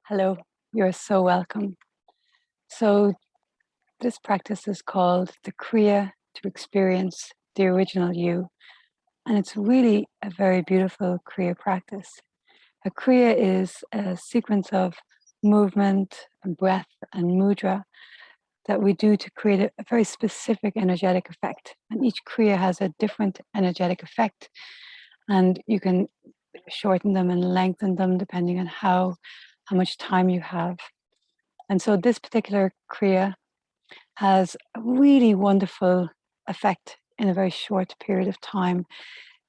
Hello, you're so welcome. So, this practice is called the Kriya to experience the original you. And it's really a very beautiful Kriya practice. A Kriya is a sequence of movement and breath and mudra that we do to create a very specific energetic effect. And each Kriya has a different energetic effect. And you can shorten them and lengthen them depending on how much time you have. And so this particular Kriya has a really wonderful effect in a very short period of time.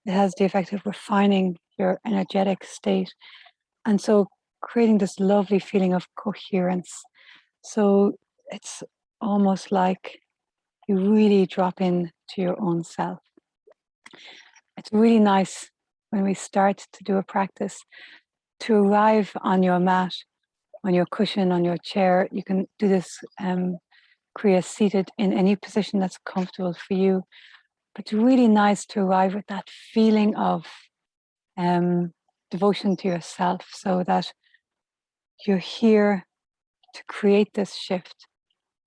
It has the effect of refining your energetic state. And so creating this lovely feeling of coherence. So it's almost like you really drop in to your own self. It's really nice when we start to do a practice to arrive on your mat, on your cushion, on your chair. You can do this Kriya seated in any position that's comfortable for you. But it's really nice to arrive with that feeling of devotion to yourself so that you're here to create this shift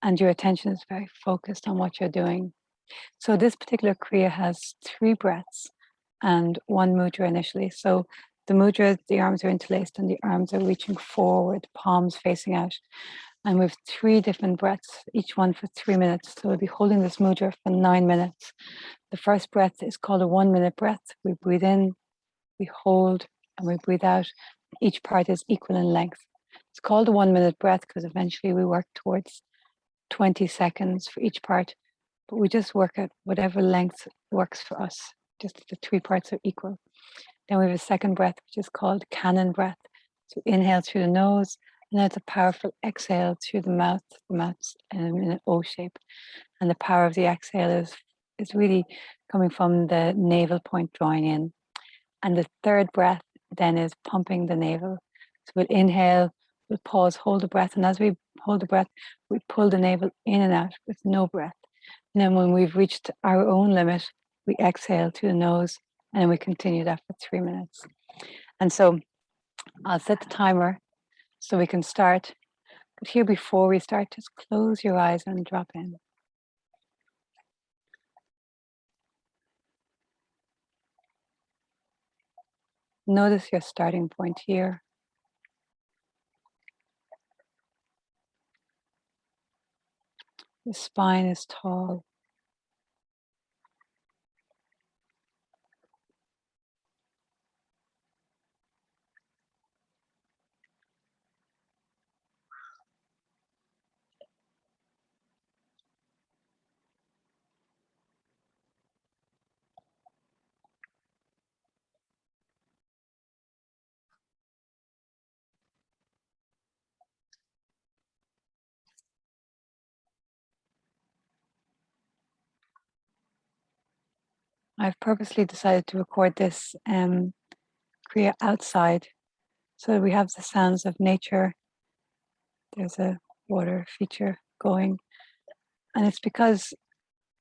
and your attention is very focused on what you're doing. So this particular Kriya has 3 breaths and 1 mudra initially. So the mudra, the arms are interlaced and the arms are reaching forward, palms facing out. And we have 3 different breaths, each one for 3 minutes. So we'll be holding this mudra for 9 minutes. The first breath is called a 1-minute breath. We breathe in, we hold, and we breathe out. Each part is equal in length. It's called a 1-minute breath because eventually we work towards 20 seconds for each part, but we just work at whatever length works for us. Just the 3 parts are equal. Then we have a second breath, which is called cannon breath. So inhale through the nose, and that's a powerful exhale through the mouth in an O shape. And the power of the exhale is really coming from the navel point drawing in. And the third breath then is pumping the navel. So we'll inhale, we'll pause, hold the breath. And as we hold the breath, we pull the navel in and out with no breath. And then when we've reached our own limit, we exhale through the nose and then we continue that for 3 minutes. And so I'll set the timer so we can start. But here before we start, just close your eyes and drop in. Notice your starting point here. The spine is tall. I've purposely decided to record this Kriya outside so we have the sounds of nature. There's a water feature going. And it's because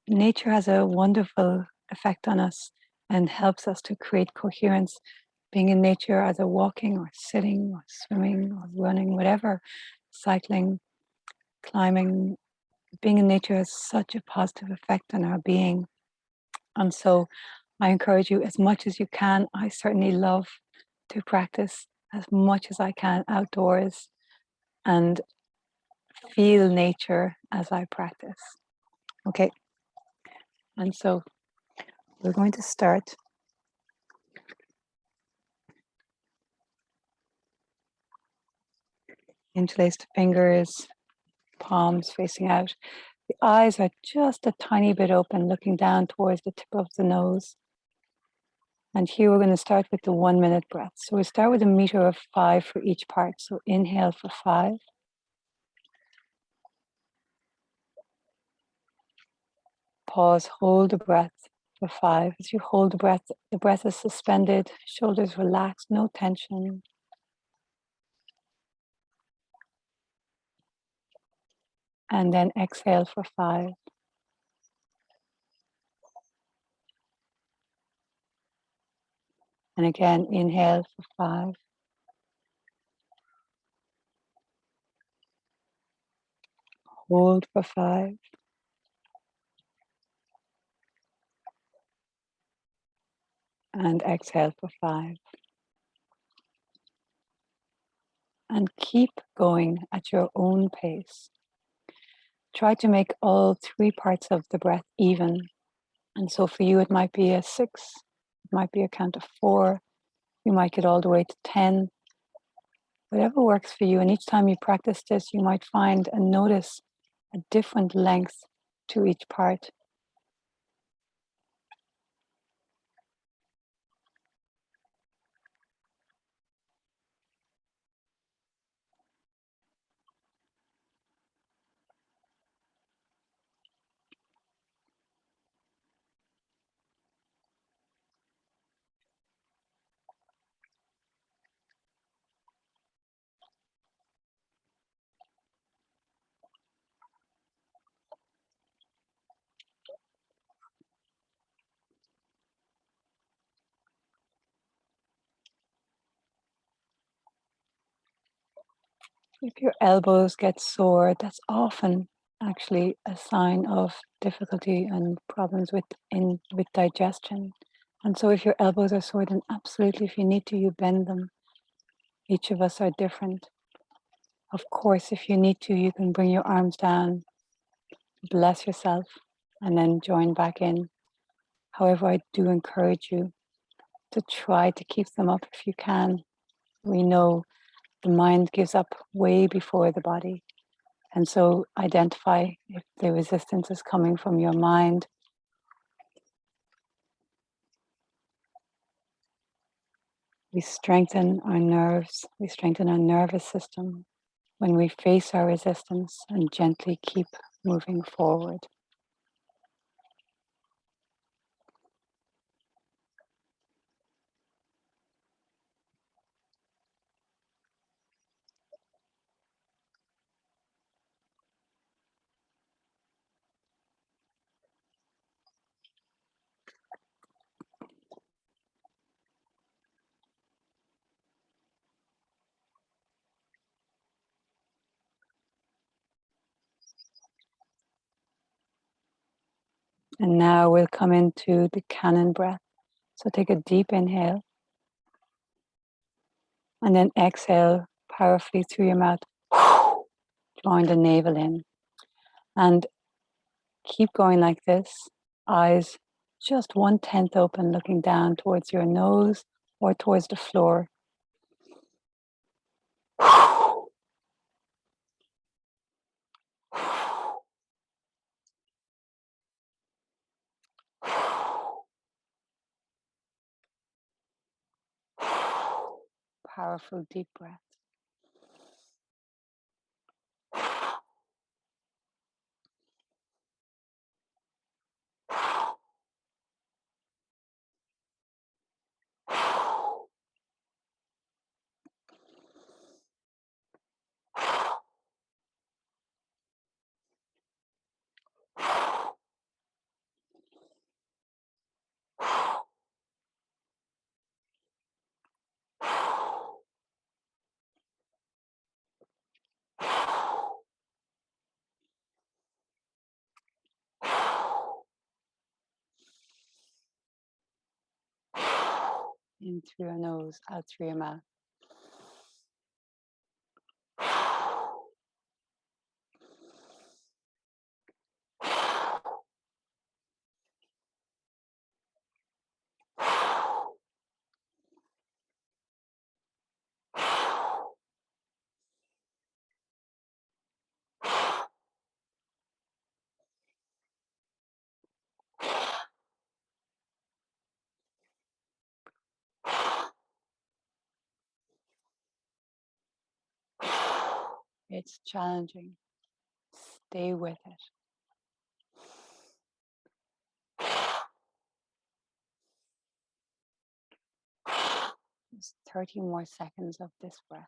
nature has a wonderful effect on us and helps us to create coherence. Being in nature, either walking or sitting or swimming or running, whatever, cycling, climbing, being in nature has such a positive effect on our being. And so I encourage you as much as you can. I certainly love to practice as much as I can outdoors and feel nature as I practice. Okay. And so we're going to start. Interlaced fingers, palms facing out. The eyes are just a tiny bit open, looking down towards the tip of the nose. And here we're going to start with the 1-minute breath. So we start with a meter of 5 for each part. So inhale for 5. Pause, hold the breath for 5. As you hold the breath is suspended, shoulders relaxed, no tension. And then exhale for 5. And again, inhale for 5. Hold for 5. And exhale for 5. And keep going at your own pace. Try to make all 3 parts of the breath even. And so for you, it might be a 6, it might be a count of 4, you might get all the way to 10, whatever works for you. And each time you practice this, you might find and notice a different length to each part. If your elbows get sore, that's often actually a sign of difficulty and problems with digestion. And so if your elbows are sore, then absolutely, if you need to, you bend them. Each of us are different. Of course, if you need to, you can bring your arms down, bless yourself, and then join back in. However, I do encourage you to try to keep them up if you can. We know the mind gives up way before the body. And so identify if the resistance is coming from your mind. We strengthen our nerves, we strengthen our nervous system when we face our resistance and gently keep moving forward. And now we'll come into the cannon breath. So take a deep inhale and then exhale powerfully through your mouth, drawing the navel in. And keep going like this, eyes just 1/10 open, looking down towards your nose or towards the floor. Powerful deep breath. In through your nose, out through your mouth. It's challenging. Stay with it. Just 30 more seconds of this breath.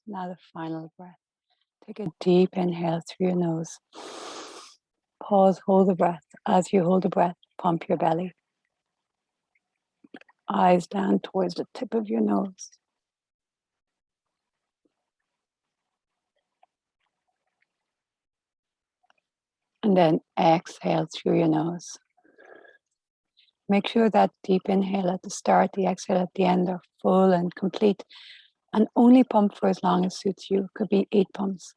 Now the final breath. Take a deep inhale through your nose. Pause, hold the breath. As you hold the breath, pump your belly. Eyes down towards the tip of your nose. And then exhale through your nose. Make sure that deep inhale at the start, the exhale at the end are full and complete. And only pump for as long as suits you. It could be 8 pumps.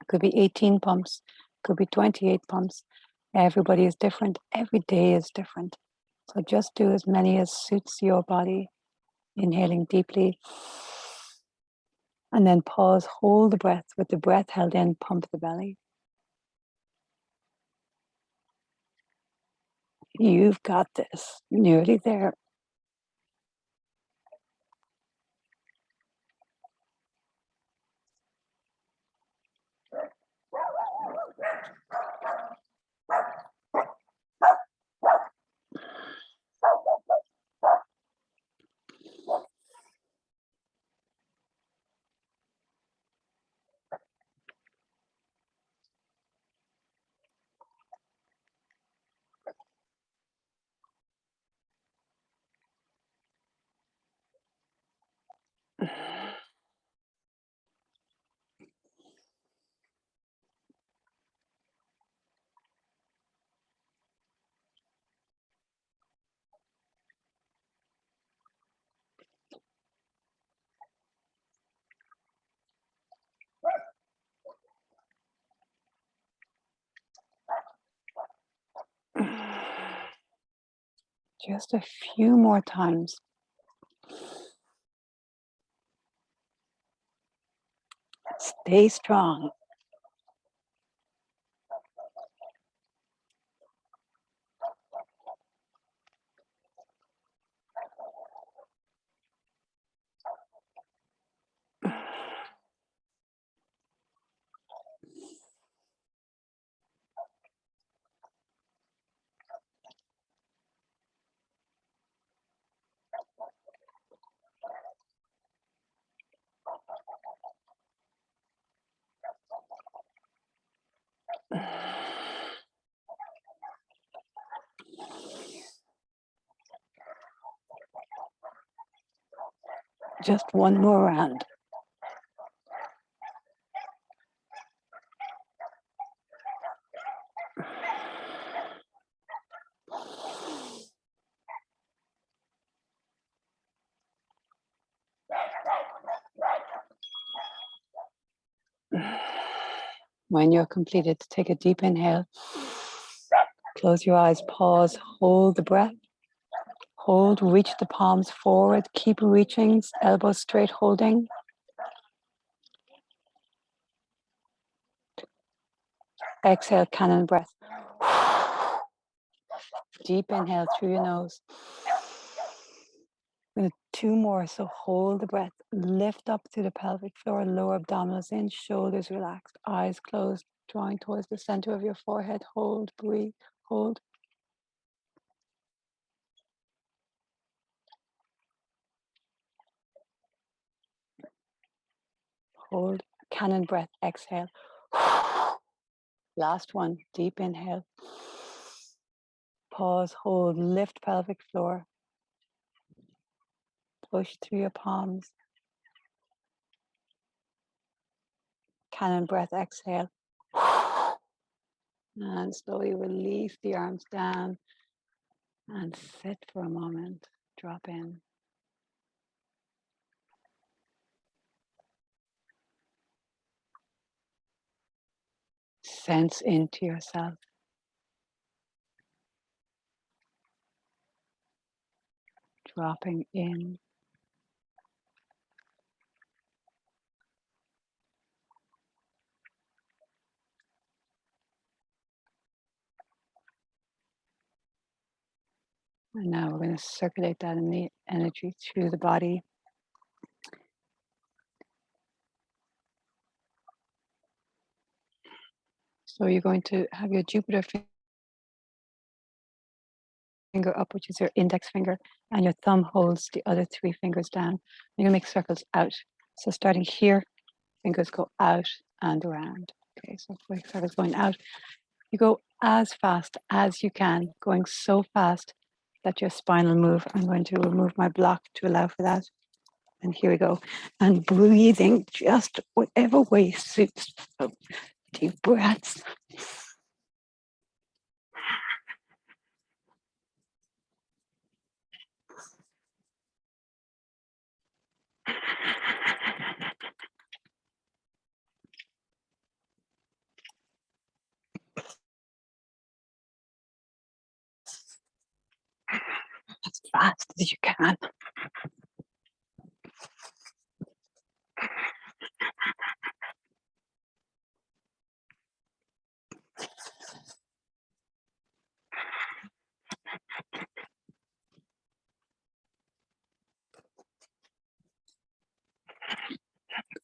It could be 18 pumps. It could be 28 pumps. Everybody is different. Every day is different. So just do as many as suits your body. Inhaling deeply. And then pause, hold the breath. With the breath held in, pump the belly. You've got this. Nearly there. Just a few more times. Stay strong. Just one more round. When you're completed, take a deep inhale. Close your eyes, pause, hold the breath. Hold, reach the palms forward. Keep reaching, elbows straight, holding. Exhale, cannon breath. Deep inhale through your nose. Two more, so hold the breath. Lift up to the pelvic floor, lower abdominals in, shoulders relaxed, eyes closed, drawing towards the center of your forehead. Hold, breathe, hold. Hold, cannon breath, exhale. Last one, deep inhale. Pause, hold, lift pelvic floor. Push through your palms. Cannon breath, exhale. And slowly release the arms down and sit for a moment. Drop in. Sense into yourself. Dropping in. And now we're going to circulate that energy through the body. So you're going to have your Jupiter finger up, which is your index finger, and your thumb holds the other 3 fingers down. You're going to make circles out. So starting here, Fingers go out and around. Okay, so if we start going out, you go as fast as you can, going so fast that your spine will move. I'm going to remove my block to allow for that. And here we go. And breathing just whatever way suits. So deep breaths. As fast as you can.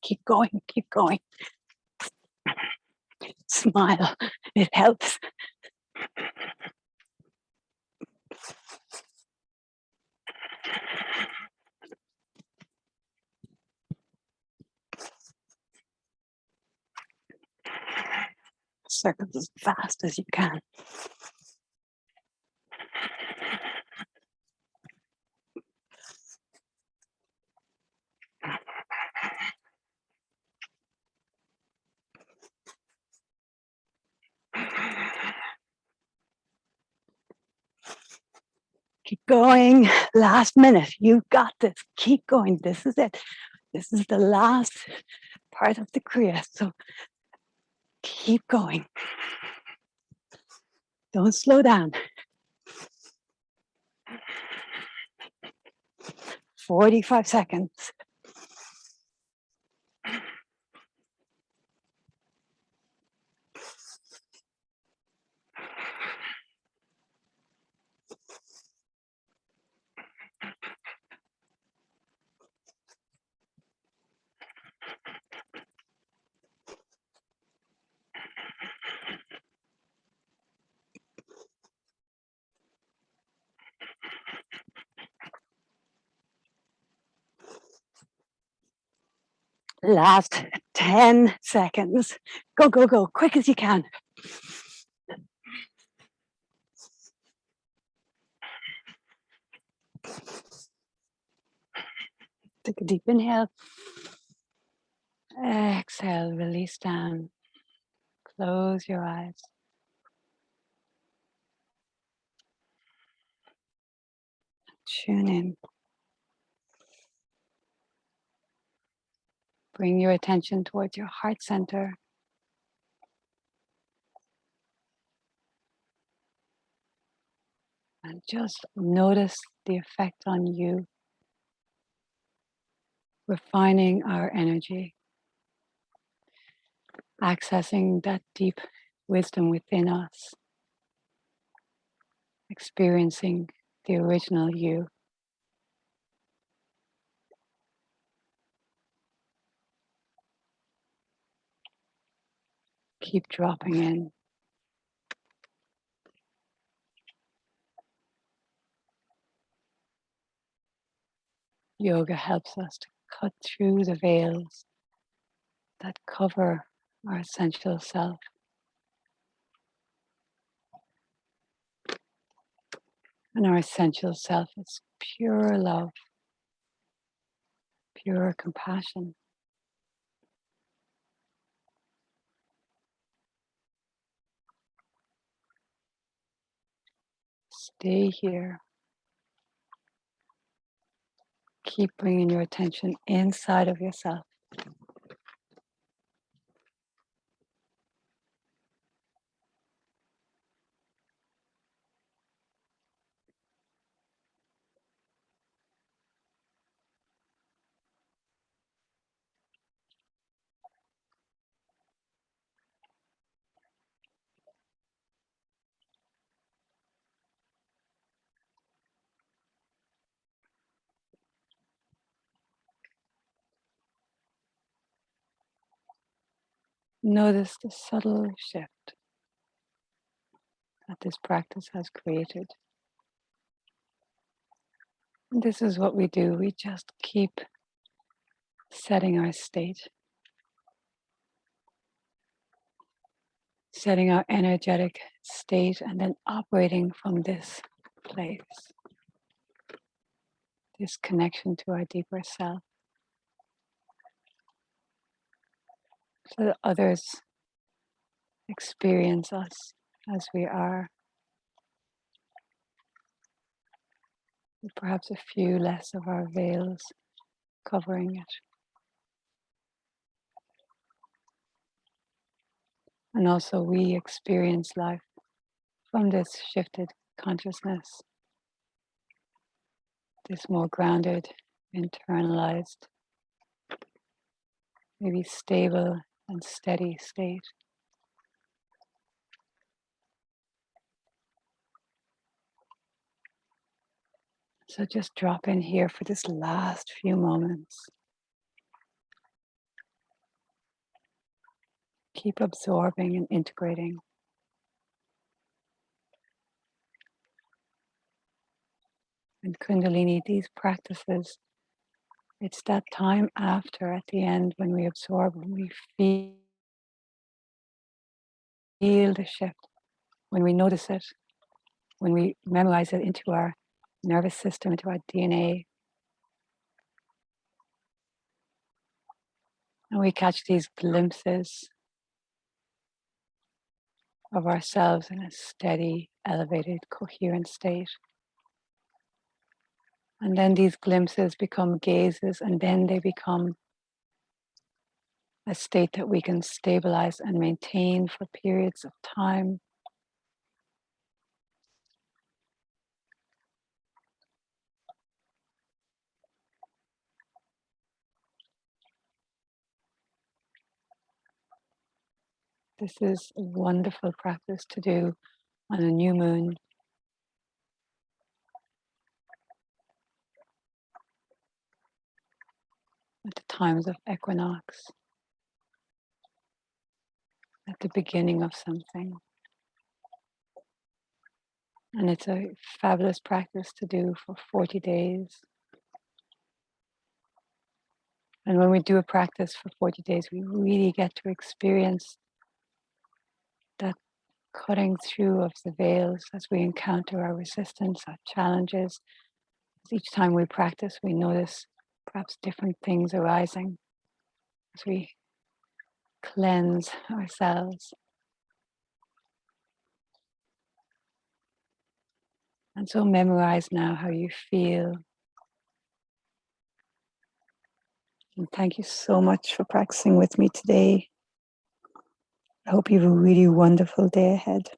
Keep going, keep going. Smile, it helps. Circles as fast as you can. Keep going. Last minute. You got this. Keep going. This is it. This is the last part of the Kriya. So keep going. Don't slow down. 45 seconds. Last 10 seconds. Go, go, go. Quick as you can. Take a deep inhale. Exhale, release down. Close your eyes. Tune in. Bring your attention towards your heart center. And just notice the effect on you. Refining our energy. Accessing that deep wisdom within us. Experiencing the original you. Keep dropping in. Yoga helps us to cut through the veils that cover our essential self. And our essential self is pure love, pure compassion. Stay here. Keep bringing your attention inside of yourself. Notice the subtle shift that this practice has created. And this is what we do. We just keep setting our state. setting our energetic state and then operating from this place, this connection to our deeper self, so that others experience us as we are, with perhaps a few less of our veils covering it. And also we experience life from this shifted consciousness, this more grounded, internalized, maybe stable and steady state. So just drop in here for this last few moments. Keep absorbing and integrating. And Kundalini, these practices, it's that time after, at the end, when we absorb, when we feel the shift, when we notice it, when we memorize it into our nervous system, into our DNA, and we catch these glimpses of ourselves in a steady, elevated, coherent state. And then these glimpses become gazes, and then they become a state that we can stabilize and maintain for periods of time. This is a wonderful practice to do on a new moon, at the times of equinox, at the beginning of something. And it's a fabulous practice to do for 40 days. And when we do a practice for 40 days, we really get to experience that cutting through of the veils as we encounter our resistance, our challenges. Each time we practice, we notice perhaps different things arising as we cleanse ourselves. And so memorize now how you feel. And thank you so much for practicing with me today. I hope you have a really wonderful day ahead.